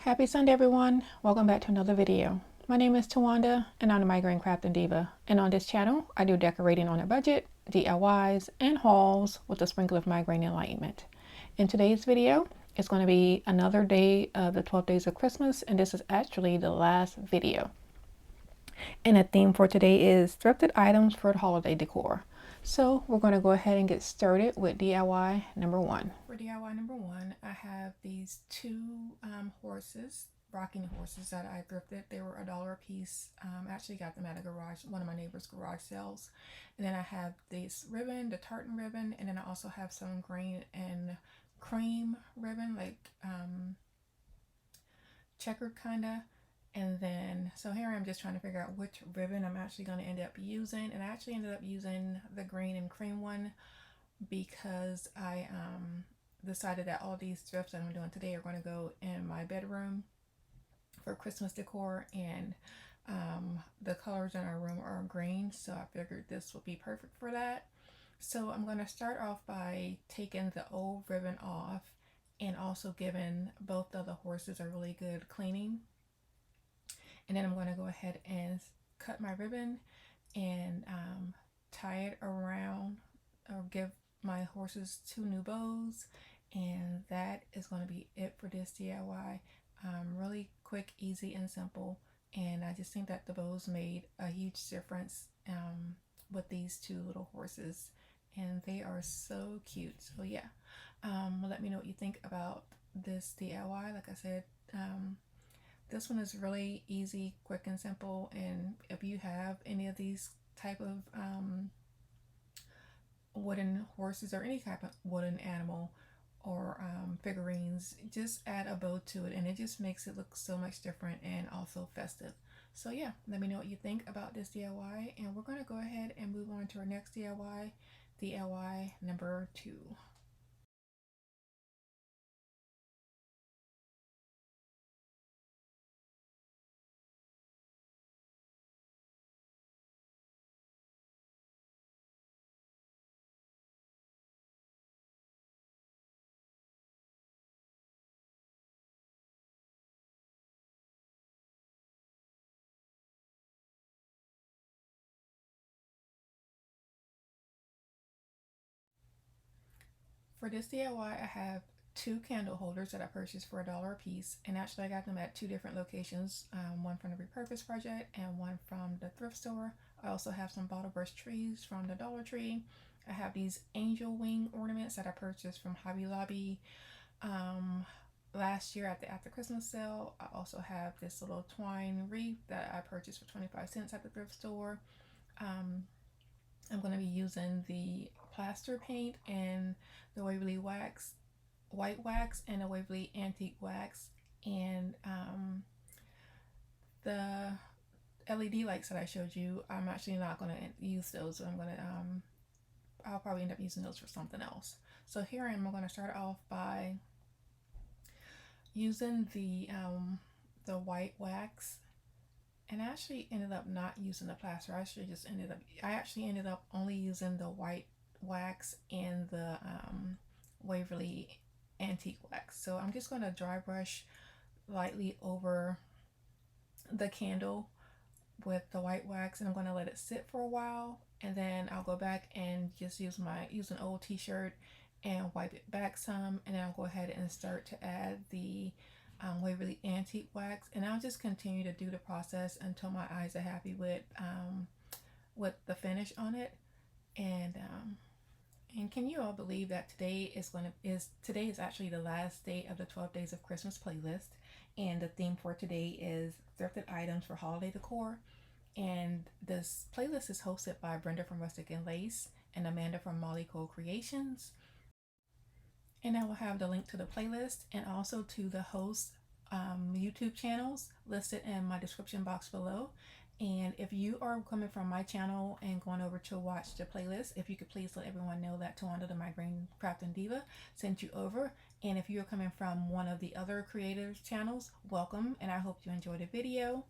Happy Sunday, everyone. Welcome back to another video. My name is Tawanda, and I'm the Migraine Crafting Diva. And on this channel, I do decorating on a budget, DIYs, and hauls with a sprinkle of migraine enlightenment. In today's video, it's going to be another day of the 12 days of Christmas, and this is actually the last video. And the theme for today is thrifted items for the holiday decor. So we're going to go ahead and get started with DIY number one. For DIY number one, I have these two horses, rocking horses that I thrifted. They were $1 a piece. I actually got them at a garage, one of my neighbor's garage sales. And then I have this ribbon, the tartan ribbon, and then I also have some green and cream ribbon, like checkered kinda. And then, so here I'm just trying to figure out which ribbon I'm actually going to end up using. And I actually ended up using the green and cream one because I decided that all these thrifts that I'm doing today are going to go in my bedroom for Christmas decor. And the colors in our room are green, so I figured this would be perfect for that. So I'm going to start off by taking the old ribbon off and also giving both of the horses a really good cleaning. And then I'm going to go ahead and cut my ribbon and tie it around, or give my horses 2 new bows. And that is going to be it for this DIY. Really quick, easy, and simple. And I just think that the bows made a huge difference with these 2 little horses. And they are so cute. So yeah, let me know what you think about this DIY. Like I said, this one is really easy, quick, and simple. And if you have any of these type of wooden horses or any type of wooden animal or figurines, just add a bow to it and it just makes it look so much different and also festive. So yeah, let me know what you think about this DIY, and we're going to go ahead and move on to our next DIY, DIY number 2. For this DIY, I have 2 candle holders that I purchased for $1 a piece, and actually I got them at 2 different locations, one from the Repurpose Project and one from the thrift store. I also have some bottle brush trees from the Dollar Tree. I have these angel wing ornaments that I purchased from Hobby Lobby last year at the after Christmas sale. I also have this little twine wreath that I purchased for 25 cents at the thrift store. I'm going to be using the plaster paint and the Waverly wax, white wax, and the Waverly antique wax, and the LED lights that I showed you. I'm actually not going to use those. So I'm going to I'll probably end up using those for something else. So here I'm going to start off by using the white wax. And I actually ended up not using the plaster. I actually ended up only using the white wax and the Waverly antique wax. So I'm just going to dry brush lightly over the candle with the white wax, and I'm going to let it sit for a while, and then I'll go back and just use an old t-shirt and wipe it back some, and then I'll go ahead and start to add the Waverly antique wax, and I'll just continue to do the process until my eyes are happy with the finish on it. And can you all believe that today is actually the last day of the 12 Days of Christmas playlist, and the theme for today is thrifted items for holiday decor. And this playlist is hosted by Brenda from Rustic and Lace and Amanda from Molly Cole Creations. And I will have the link to the playlist and also to the host YouTube channels listed in my description box below. And if you are coming from my channel and going over to watch the playlist, if you could please let everyone know that Tawanda the Migraine Crafting Diva sent you over. And if you're coming from one of the other creators' channels, welcome, and I hope you enjoyed the video.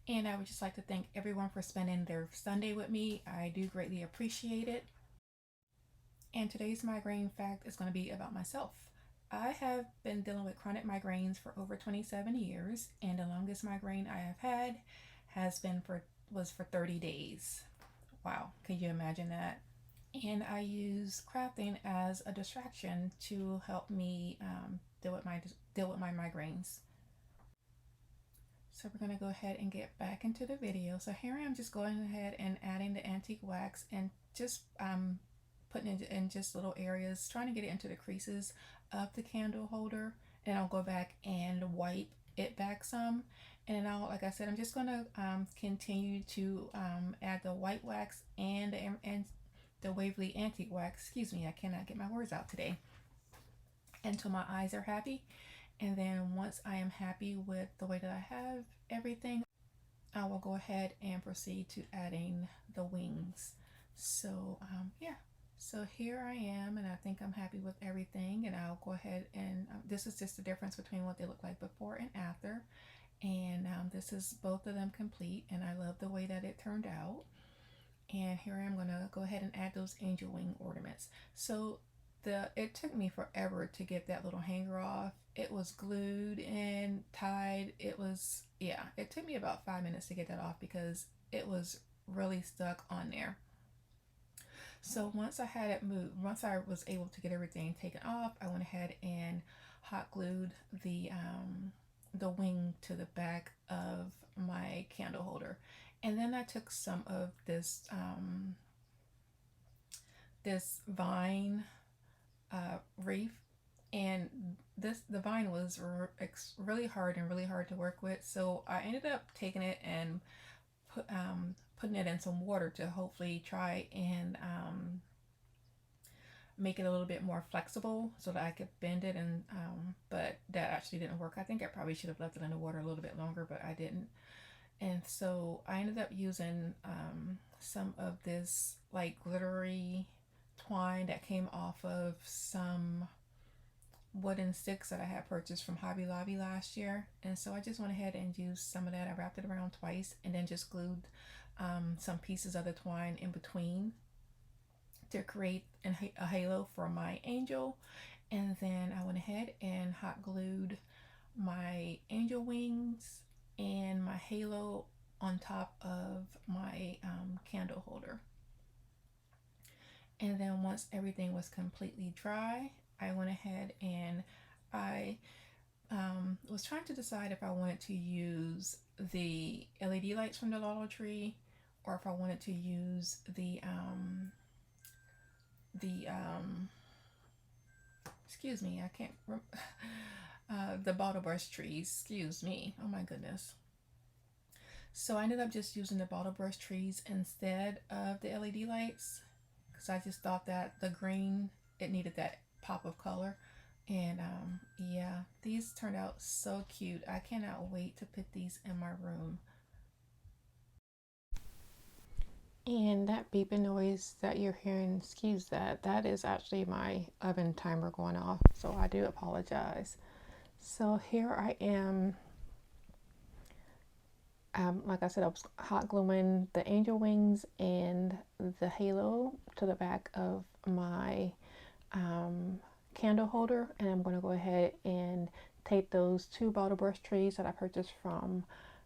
And I would just like to thank everyone for spending their Sunday with me. I do greatly appreciate it. And today's migraine fact is going to be about myself. I have been dealing with chronic migraines for over 27 years, and the longest migraine I have had has been for was for 30 days. Wow, can you imagine that? And I use crafting as a distraction to help me deal with my migraines. So we're going to go ahead and get back into the video. So here I am just going ahead and adding the antique wax and just putting it in just little areas, trying to get it into the creases of the candle holder. And I'll go back and wipe it back some. And then like I said, I'm just going to continue to add the white wax and the Waverly antique wax. Excuse me, I cannot get my words out today. Until my eyes are happy. And then once I am happy with the way that I have everything, I will go ahead and proceed to adding the wings. So yeah, so here I am, and I think I'm happy with everything. And I'll go ahead and this is just the difference between what they look like before and after. And this is both of them complete, and I love the way that it turned out. And here I am going to go ahead and add those angel wing ornaments. So it took me forever to get that little hanger off. It was glued and tied. It took me about 5 minutes to get that off because it was really stuck on there. So once I had it moved, once I was able to get everything taken off, I went ahead and hot glued the wing to the back of my candle holder. And then I took some of this vine wreath, and the vine was really hard to work with, so I ended up taking it and putting it in some water to hopefully try and make it a little bit more flexible so that I could bend it, and but that actually didn't work. I think I probably should have left it in the water a little bit longer, but I didn't. And so I ended up using some of this like glittery twine that came off of some wooden sticks that I had purchased from Hobby Lobby last year. And so I just went ahead and used some of that. I wrapped it around twice and then just glued some pieces of the twine in between to create a halo for my angel. And then I went ahead and hot glued my angel wings and my halo on top of my candle holder. And then once everything was completely dry, I went ahead and I was trying to decide if I wanted to use the LED lights from the Dollar Tree or if I wanted to use the excuse me, I can't the bottle brush trees, excuse me, oh my goodness. So I ended up just using the bottle brush trees instead of the LED lights because I just thought that the green, it needed that pop of color. And yeah, these turned out so cute. I cannot wait to put these in my room. And that beeping noise that you're hearing, excuse that, that is actually my oven timer going off, so I do apologize. So here I am, like I said, I was hot gluing the angel wings and the halo to the back of my candle holder, and I'm going to go ahead and take those two bottle brush trees that I purchased from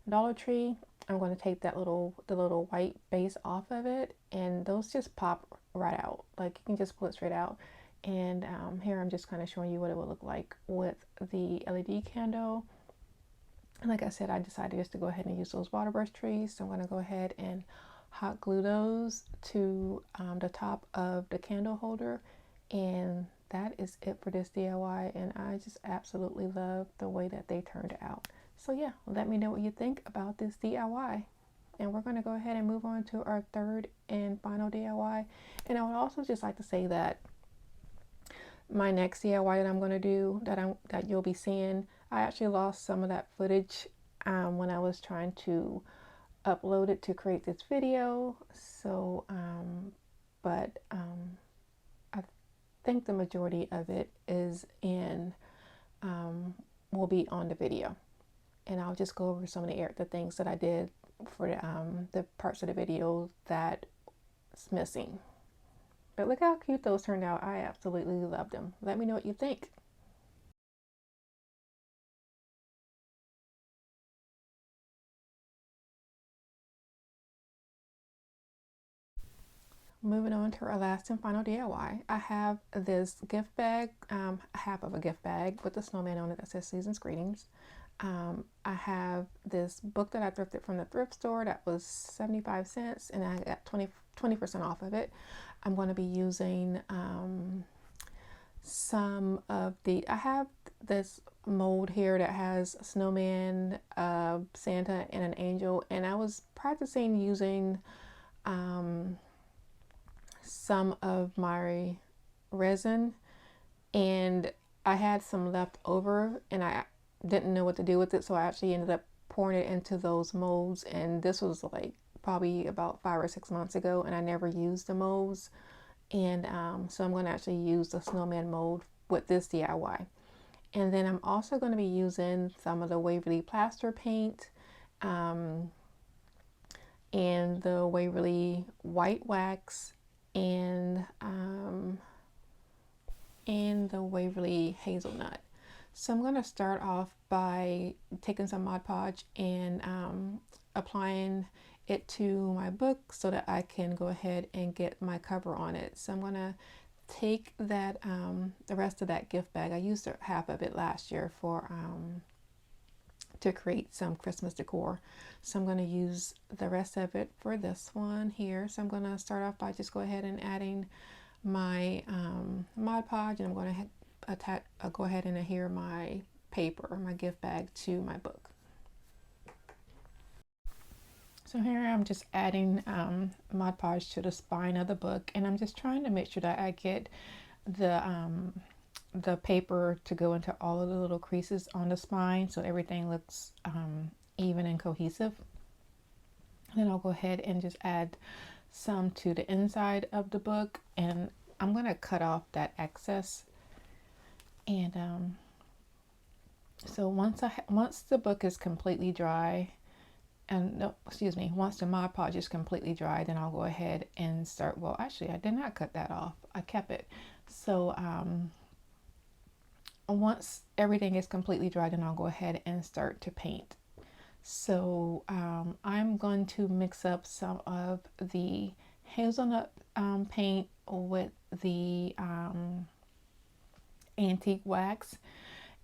Dollar Tree. I'm going to take the little white base off of it, and those just pop right out. Like you can just pull it straight out. And here I'm just kind of showing you what it would look like with the LED candle. And like I said, I decided just to go ahead and use those water brush trees. So I'm going to go ahead and hot glue those to the top of the candle holder. And that is it for this DIY. And I just absolutely love the way that they turned out. So yeah, let me know what you think about this DIY. And we're going to go ahead and move on to our third and final DIY. And I would also just like to say that my next DIY that I'm going to do, that you'll be seeing, I actually lost some of that footage when I was trying to upload it to create this video. So, I think the majority of it is will be on the video. And I'll just go over some of the things that I did for the parts of the video that's missing. But look how cute those turned out. I absolutely love them. Let me know what you think. Moving on to our last and final DIY. I have this gift bag, half of a gift bag with the snowman on it that says Season's Greetings. I have this book that I thrifted from the thrift store that was 75 cents and I got 20% off of it. I'm going to be using some of I have this mold here that has a snowman, Santa, and an angel, and I was practicing using some of my resin, and I had some left over and I didn't know what to do with it, so I actually ended up pouring it into those molds, and this was like probably about 5 or 6 months ago, and I never used the molds. And so I'm going to actually use the snowman mold with this DIY. And then I'm also going to be using some of the Waverly plaster paint and the Waverly white wax and the Waverly hazelnut. So I'm going to start off by taking some Mod Podge and applying it to my book so that I can go ahead and get my cover on it. So I'm going to take that the rest of that gift bag. I used half of it last year for to create some Christmas decor. So I'm going to use the rest of it for this one here. So I'm going to start off by just go ahead and adding my Mod Podge, and I'm going to go ahead and adhere my paper, my gift bag, to my book. So here I'm just adding Mod Podge to the spine of the book, and I'm just trying to make sure that I get the paper to go into all of the little creases on the spine so everything looks even and cohesive. Then I'll go ahead and just add some to the inside of the book, and I'm going to cut off that excess. And so once the book is completely dry, and no, excuse me, once the Mod Podge is completely dry, then I'll go ahead and start. Well, actually, I did not cut that off. I kept it. So once everything is completely dry, then I'll go ahead and start to paint. So I'm going to mix up some of the hazelnut paint with the antique wax,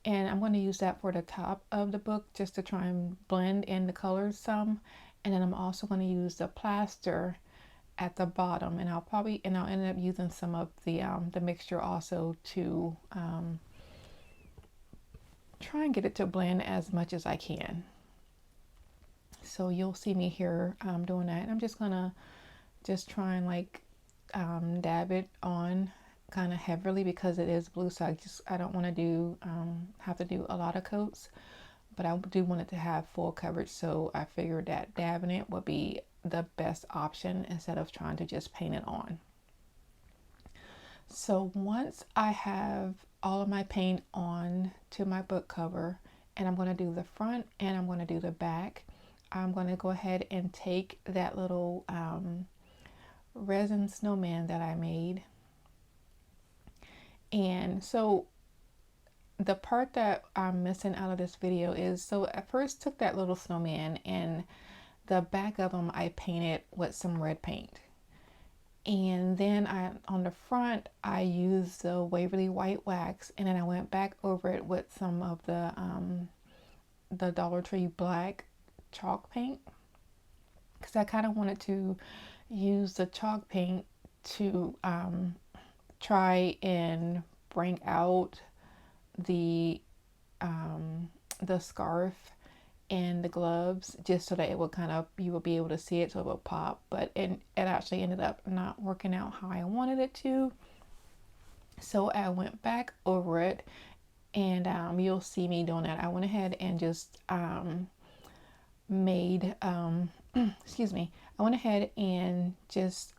and I'm going to use that for the top of the book just to try and blend in the colors some. And then I'm also going to use the plaster at the bottom, and I'll end up using some of the mixture also to try and get it to blend as much as I can. So you'll see me here doing that. I'm just gonna try and like dab it on kind of heavily because it is blue, so I don't want to do have to do a lot of coats, but I do want it to have full coverage, so I figured that dabbing it would be the best option instead of trying to just paint it on. So once I have all of my paint on to my book cover, and I'm going to do the front and I'm going to do the back, I'm going to go ahead and take that little resin snowman that I made. And so the part that I'm missing out of this video is, so I first took that little snowman and the back of them I painted with some red paint. And then on the front, I used the Waverly white wax, and then I went back over it with some of the Dollar Tree black chalk paint, because I kind of wanted to use the chalk paint to try and bring out the scarf and the gloves, just so that it would you would be able to see it, so it would pop. But it actually ended up not working out how I wanted it to, so I went back over it, and you'll see me doing that. I went ahead and just made excuse me, I went ahead and just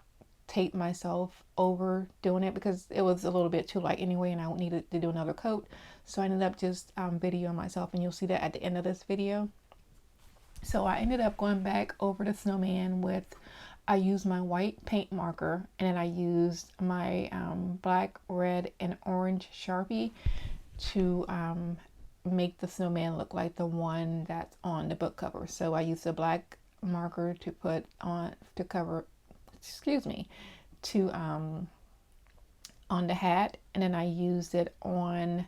taped myself over doing it because it was a little bit too light anyway, and I needed to do another coat. So I ended up just videoing myself, and you'll see that at the end of this video. So I ended up going back over the snowman with, I used my white paint marker, and then I used my black, red, and orange Sharpie to make the snowman look like the one that's on the book cover. So I used a black marker to put on to cover, excuse me, to on the hat, and then I used it on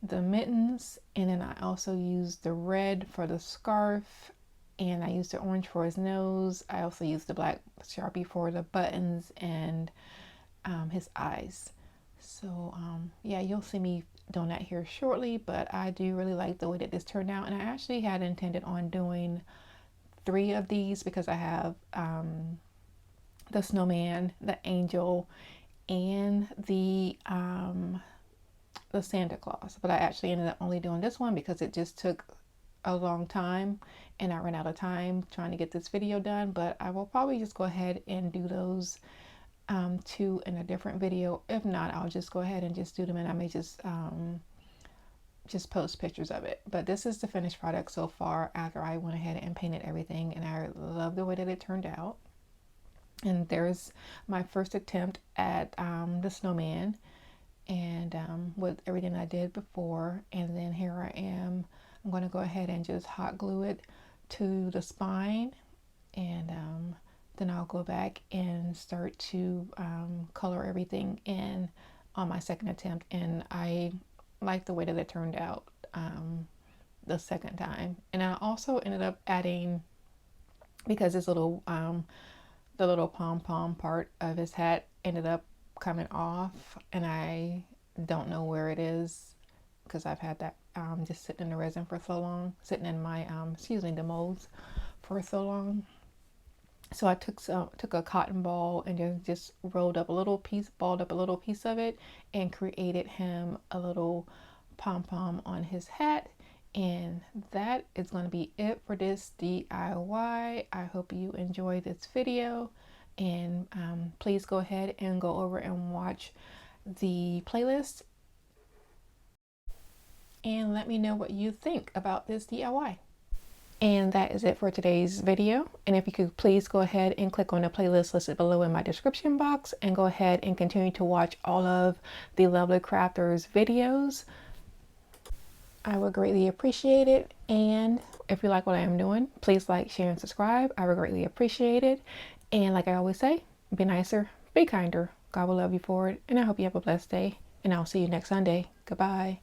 the mittens, and then I also used the red for the scarf, and I used the orange for his nose. I also used the black Sharpie for the buttons and his eyes. So yeah, you'll see me doing that here shortly, but I do really like the way that this turned out, and I actually had intended on doing 3 of these because I have the snowman, the angel, and the Santa Claus, but I actually ended up only doing this one because it just took a long time and I ran out of time trying to get this video done. But I will probably just go ahead and do those 2 in a different video. If not, I'll just go ahead and just do them, and I may just post pictures of it. But this is the finished product so far after I went ahead and painted everything, and I love the way that it turned out. And there's my first attempt at the snowman, and with everything I did before. And then here I am. I'm going to go ahead and just hot glue it to the spine, and then I'll go back and start to color everything in on my second attempt. And I like the way that it turned out the second time. And I also ended up adding, because this little the little pom-pom part of his hat ended up coming off, and I don't know where it is because I've had that just sitting in the resin for so long, sitting in my the molds for so long. So I took a cotton ball and then just rolled up a little piece, balled up a little piece of it, and created him a little pom-pom on his hat. And that is going to be it for this DIY. I hope you enjoyed this video, and please go ahead and go over and watch the playlist and let me know what you think about this DIY. And that is it for today's video. And if you could please go ahead and click on the playlist listed below in my description box, and go ahead and continue to watch all of the lovely crafters videos. I would greatly appreciate it. And if you like what I am doing, please like, share, and subscribe. I would greatly appreciate it. And like I always say, be nicer, be kinder. God will love you for it. And I hope you have a blessed day. And I'll see you next Sunday. Goodbye.